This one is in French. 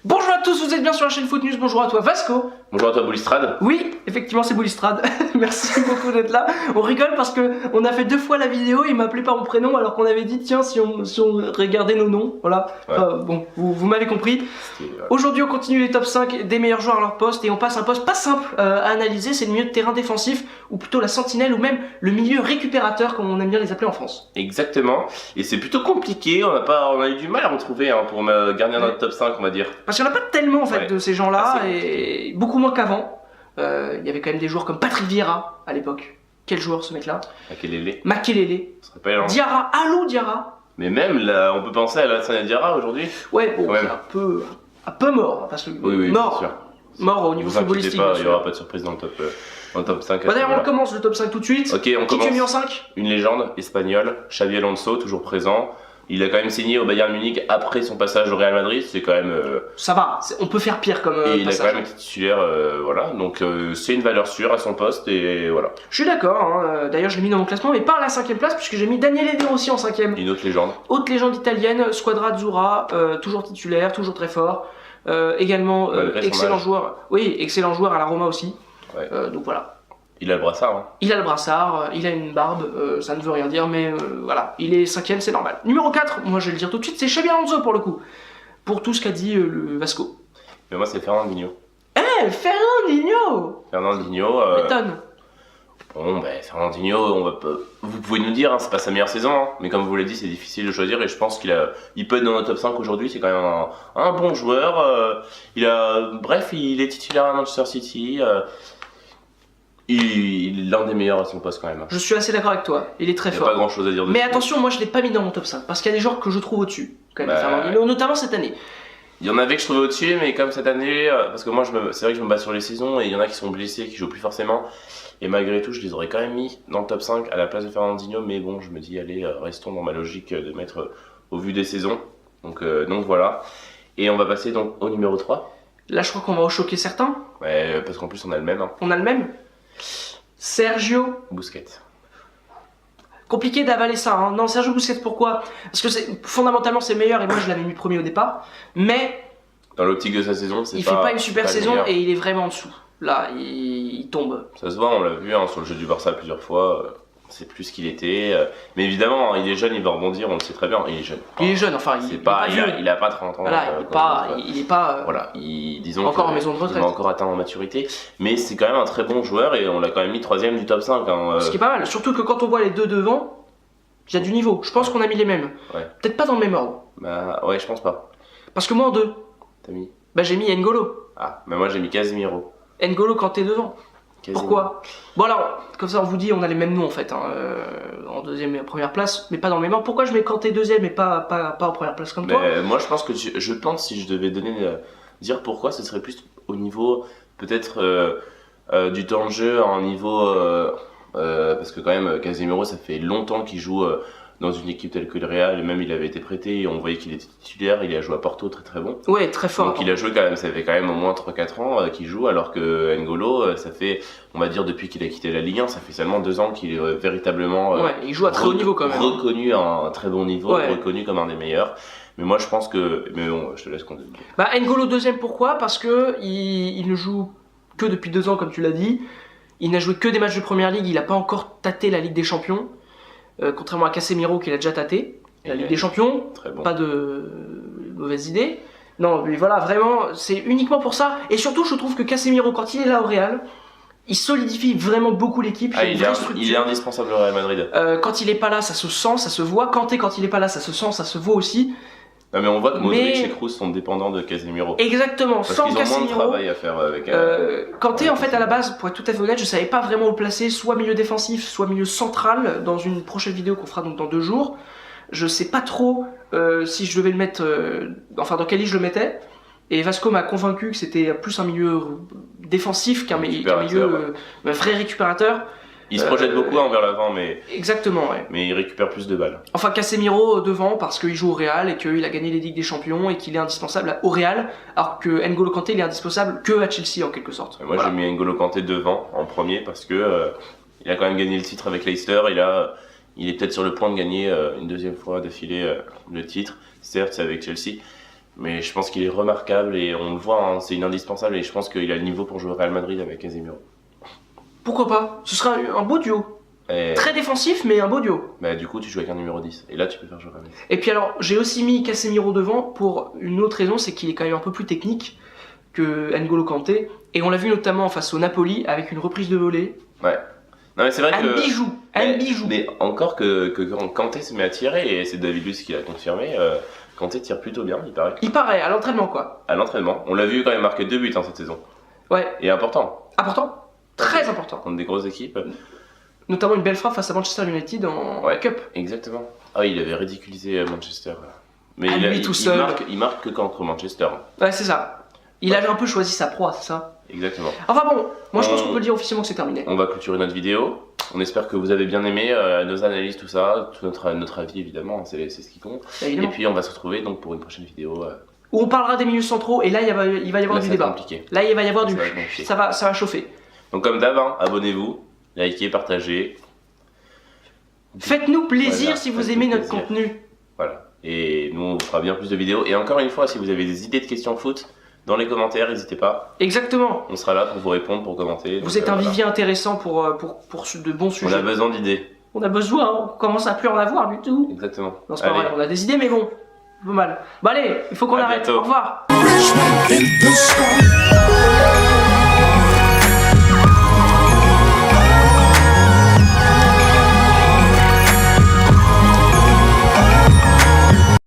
Bonjour à tous, vous êtes bien sur la chaîne Foot News, bonjour à toi Vasco. Bonjour à toi Boulistrade. Oui, effectivement c'est Boulistrade, merci beaucoup d'être là. On rigole parce qu'on a fait 2 fois la vidéo, il m'a appelé par mon prénom alors qu'on avait dit tiens si on regardait nos noms, voilà. Ouais. Bon, vous m'avez compris. Aujourd'hui on continue les top 5 des meilleurs joueurs à leur poste et on passe un poste pas simple à analyser, c'est le milieu de terrain défensif ou plutôt la sentinelle ou même le milieu récupérateur comme on aime bien les appeler en France. Exactement, et c'est plutôt compliqué, on a eu du mal à retrouver pour me garder dans notre top 5 on va dire. Parce qu'il n'y en a pas tellement en fait de ces gens-là, Ah, et beaucoup moins qu'avant. Il y avait quand même des joueurs comme Patrick Vieira à l'époque. Quel joueur ce mec-là? Makelele. Ça se rappelle, hein. Diarra, Alou Diarra. Mais même là, on peut penser à Lassana Diarra aujourd'hui. Ouais, bon, Quand même. c'est un peu mort. Parce que Oui, mort. bien sûr. Mort au niveau Vous inquiétez footballistique. pas, bien il n'y sûr. aura pas de surprise dans le top 5. Bon, d'ailleurs, on commence le top 5 tout de suite. Ok, on Qui tu as mis en commence. 5? Une légende espagnole, Xabi Alonso, toujours présent. Il a quand même signé au Bayern Munich après son passage au Real Madrid, c'est quand même... Ça va, on peut faire pire comme et il a passage. quand même été titulaire, voilà, donc c'est une valeur sûre à son poste et voilà. Je suis d'accord, hein. D'ailleurs je l'ai mis dans mon classement, mais pas à la 5ème place, puisque j'ai mis Daniele De Rossi en 5ème. Une autre légende. Haute légende italienne, Squadra Azzurra, toujours titulaire, toujours très fort. Également, Malgré son excellent âge. joueur. Oui, excellent joueur à la Roma aussi. Ouais. Donc voilà. Il a le brassard, hein. Il a le brassard, il a une barbe, ça ne veut rien dire, mais voilà. Il est 5ème, c'est normal. Numéro 4, moi je vais le dire tout de suite, c'est Xabi Alonso pour le coup. Pour tout ce qu'a dit le Vasco. Mais moi c'est Fernandinho. Eh, Fernandinho M'étonne. Bon, ben Fernandinho, vous pouvez nous dire, hein, c'est pas sa meilleure saison, hein, mais comme vous l'avez dit, c'est difficile de choisir et je pense il peut être dans notre top 5 aujourd'hui. C'est quand même un bon joueur. Bref, il est titulaire à Manchester City. Il est l'un des meilleurs à son poste quand même. Je suis assez d'accord avec toi, il est très Il n'y a fort. pas grand chose à dire dessus. Mais attention, moi je l'ai pas mis dans mon top 5, parce qu'il y a des joueurs que je trouve au-dessus, quand même, Bah, Fernandinho, notamment cette année. Il y en avait que je trouvais au-dessus, mais comme cette année, parce que moi c'est vrai que je me base sur les saisons et il y en a qui sont blessés, qui jouent plus forcément. Et malgré tout, je les aurais quand même mis dans le top 5 à la place de Fernandinho, mais bon, je me dis, allez, restons dans ma logique de mettre au vu des saisons. Donc voilà. Et on va passer donc au numéro 3. Là je crois qu'on va en choquer certains. Ouais, parce qu'en plus on a le même, hein. On a le même. Sergio. Busquets. Compliqué d'avaler ça, hein. Non, Sergio Busquets, pourquoi? Parce que fondamentalement c'est meilleur et moi je l'avais mis premier au départ. Mais Dans l'optique de sa saison, c'est il fait pas une super pas le saison meilleur. et il est vraiment en dessous. Là, il tombe. Ça se voit, on l'a vu hein, sur le jeu du Barça plusieurs fois. C'est plus ce qu'il était. Mais évidemment, hein, il est jeune, il va rebondir, on le sait très bien. Il est jeune. Il est jeune, enfin, il est pas vieux. Il a pas 30 ans. Voilà, il est pas. Voilà, disons encore que en maison de retraite. Il va encore atteindre en maturité, mais c'est quand même un très bon joueur et on l'a quand même mis 3ème du top 5. Hein, Ce qui est pas mal, surtout que quand on voit les deux devant, il y a du niveau. Je pense qu'on a mis les mêmes. Ouais. Peut-être pas dans le même ordre. Bah ouais, je pense pas. Parce que moi en 2, T'as mis bah, j'ai mis N'Golo. Ah, mais moi j'ai mis Casemiro. N'Golo quand t'es devant. Pourquoi? Bon alors, comme ça on vous dit, on a les mêmes noms en fait, hein, en deuxième et en première place, mais pas dans le même ordre. Pourquoi je mets Kanté deuxième et pas en première place comme toi? Mais moi je pense que je pense si je devais dire pourquoi, ce serait plus au niveau peut-être du temps de jeu, à un niveau parce que quand même Casemiro ça fait longtemps qu'il joue dans une équipe telle que le Real, même il avait été prêté et on voyait qu'il était titulaire, il a joué à Porto très très bon. Ouais, très fort. Donc il a joué quand même, ça fait quand même au moins 3-4 ans qu'il joue, alors que N'Golo, ça fait, on va dire depuis qu'il a quitté la Ligue 1, ça fait seulement 2 ans qu'il est véritablement Ouais, il joue à très haut niveau quand même. reconnu à un très bon niveau, Ouais. reconnu comme un des meilleurs. Mais moi je pense que, mais bon, je te laisse continuer. Bah N'Golo deuxième, pourquoi? Parce que il ne joue que depuis 2 ans comme tu l'as dit. Il n'a joué que des matchs de première ligue, il n'a pas encore tâté la Ligue des Champions. Contrairement à Casemiro qui l'a déjà tâté. La Ligue des Champions, Très bon. pas de mauvaise idée. Non, mais voilà, vraiment, c'est uniquement pour ça. Et surtout, je trouve que Casemiro, quand il est là au Real, il solidifie vraiment beaucoup l'équipe. Ah, Il y a une vraie structure. il est indispensable au Real Madrid. Quand il est pas là, ça se sent, ça se voit. Kanté, quand il est pas là, ça se sent, ça se voit aussi. Non, mais on voit que Modric Mais- et Kroos sont dépendants de Casemiro. Exactement, Parce sans qu'ils ont moins de Casemiro. travail à faire avec. Kanté, ouais, en fait, à la base, pour être tout à fait honnête, je savais pas vraiment où le placer, soit milieu défensif, soit milieu central, dans une prochaine vidéo qu'on fera donc dans 2 jours. Je sais pas trop si je devais le mettre, enfin dans quelle ligne je le mettais. Et Vasco m'a convaincu que c'était plus un milieu défensif qu'un milieu un vrai récupérateur. Il se projette beaucoup vers l'avant, mais Exactement, ouais. il récupère plus de balles. Enfin, Casemiro devant parce qu'il joue au Real et qu'il a gagné les Ligues des Champions et qu'il est indispensable au Real, alors que N'Golo Kanté il est indispensable que à Chelsea en quelque sorte. Et moi Voilà. j'ai mis N'Golo Kanté devant en premier parce que il a quand même gagné le titre avec Leicester. Il est peut-être sur le point de gagner une 2e fois d'affilée le titre. Certes, c'est avec Chelsea, Mais je pense qu'il est remarquable et on le voit, hein, c'est une indispensable et je pense qu'il a le niveau pour jouer au Real Madrid avec Casemiro. Pourquoi pas? Ce sera un beau duo. Et Très défensif, mais un beau duo. bah, du coup, tu joues avec un numéro 10 et là, tu peux faire jouer Rames. Et puis alors, j'ai aussi mis Casemiro devant pour une autre raison, c'est qu'il est quand même un peu plus technique que N'Golo Kanté. Et on l'a vu notamment face au Napoli avec une reprise de volée. Ouais. Non, mais c'est vrai Un que. bijou, un bijou. Mais encore que quand Kanté se met à tirer, et c'est David Luiz qui l'a confirmé, Kanté tire plutôt bien, il paraît. Il paraît, à l'entraînement quoi. À l'entraînement. On l'a vu quand même marquer 2 buts cette saison. Ouais. Et important. Important. Très important. Contre des grosses équipes. Notamment une belle frappe face à Manchester United en Cup. Exactement. Ah oui, il avait ridiculisé Manchester. Mais Ah, lui tout seul. Il marque que contre Manchester. Ouais, c'est ça. Il avait un peu choisi sa proie, c'est ça. Exactement. Enfin bon, moi je pense qu'on peut dire officiellement que c'est terminé. On va clôturer notre vidéo. On espère que vous avez bien aimé nos analyses, tout ça, tout notre avis évidemment, c'est ce qui compte. Évidemment. Et puis on va se retrouver donc pour une prochaine vidéo. Où on parlera des milieux centraux et là il va y avoir Là, du ça va débat. être compliqué. Là il va y avoir du. Ça va être compliqué. Ça va chauffer. Donc comme d'hab, hein, abonnez-vous, likez, partagez. Faites-nous plaisir Voilà, si vous faites-nous aimez notre plaisir. contenu. Voilà. Et nous on fera bien plus de vidéos. Et encore une fois, si vous avez des idées de questions foot, dans les commentaires, n'hésitez pas. Exactement. On sera là pour vous répondre, pour commenter. Vous Donc, êtes un voilà. vivier intéressant pour de bons On sujets. a besoin d'idées. On a besoin, hein. On commence à plus en avoir du tout. Exactement. Non, c'est pas Allez. vrai, on a des idées, mais bon, un peu mal. Bon, allez, il faut qu'on À arrête. bientôt. Au revoir. Fresh man in the sky.